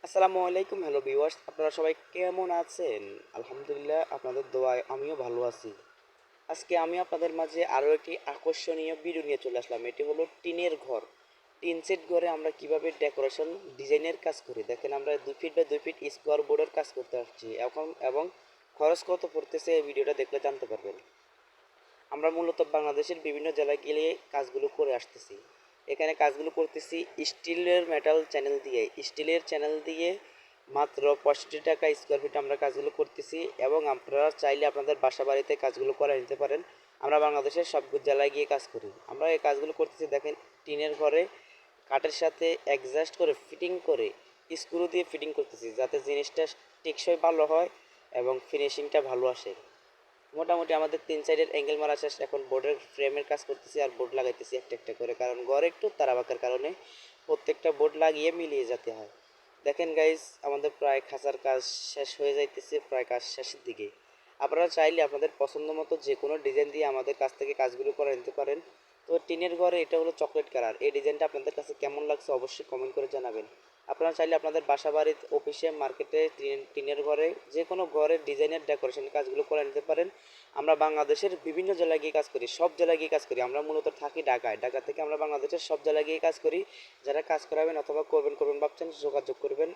আসসালামু আলাইকুম, hello viewers, আপনারা সবাই কেমন আছেন? আলহামদুলিল্লাহ, আপনাদের দোয়ায় আমিও ভালো আছি। আজকে আমি আপনাদের মাঝে আরও একটি আকর্ষণীয় ভিডিও নিয়ে চলে আসলাম। এটি হলো টিনের ঘর। টিন সেট ঘরে আমরা কিভাবে ডেকোরেশন ডিজাইনের কাজ করি। দেখেন, আমরা 2 ফিট বাই 2 ফিট স্কোয়ার বোর্ডের কাজ করতে আসছি এখন, এবং খরচ কত পড়তেছে এই ভিডিওটা দেখলে জানতে পারবেন। আমরা মূলত বাংলাদেশের বিভিন্ন জেলায় গেলে কাজগুলো করে আসতেছি। এখানে কাজগুলো করতেছি স্টিলের চ্যানেল দিয়ে মাত্র 65 টাকা স্কোয়ার ফিট আমরা কাজগুলো করতেছি, এবং আপনারা চাইলে আপনাদের বাসা বাড়িতে কাজগুলো করে নিতে পারেন। আমরা বাংলাদেশের সব জেলায় গিয়ে কাজ করি। আমরা এই কাজগুলো করতেছি, দেখেন, টিনের ঘরে কাঠের সাথে অ্যাডজাস্ট করে ফিটিং করে স্ক্রু দিয়ে ফিটিং করতেছি, যাতে জিনিসটা টেকসই ভালো হয় এবং ফিনিশিংটা ভালো আসে। মোটামুটি আমাদের 3 সাইডের অ্যাঙ্গেল মারা শেষ। এখন বোর্ডের ফ্রেমের কাজ করতেছি আর বোর্ড লাগাইতেছি একটা একটা করে, কারণ ঘর একটু তারাবাঁকার কারণে প্রত্যেকটা বোর্ড লাগিয়ে মিলিয়ে যেতে হয়। দেখেন গাইস, আমাদের প্রায় খাঁচার কাজ শেষ হয়ে যাইতেছে, প্রায় কাজ শেষের দিকে। আপনারা চাইলে আপনাদের পছন্দ মতো যে কোনো ডিজাইন দিয়ে আমাদের কাছ থেকে কাজগুলো করে নিতে পারেন। তো টিনের ঘরে এটা হলো চকলেট কালার। এই ডিজাইনটা আপনাদের কাছে কেমন লাগছে অবশ্যই কমেন্ট করে জানাবেন। আপনারা চাইলে আপনাদের বাসা বাড়ির অফিসে মার্কেটে টিনের ঘরে যে কোনো ঘরের ডিজাইনের ডেকোরেশন কাজগুলো করে নিতে পারেন। আমরা বাংলাদেশের বিভিন্ন জেলায় গিয়ে কাজ করি, সব জেলায় গিয়ে কাজ করি। আমরা মূলত থাকি ঢাকায়, ঢাকা থেকে আমরা বাংলাদেশের সব জেলায় গিয়ে কাজ করি। যারা কাজ করাবেন অথবা করবেন ভাবছেন, যোগাযোগ করবেন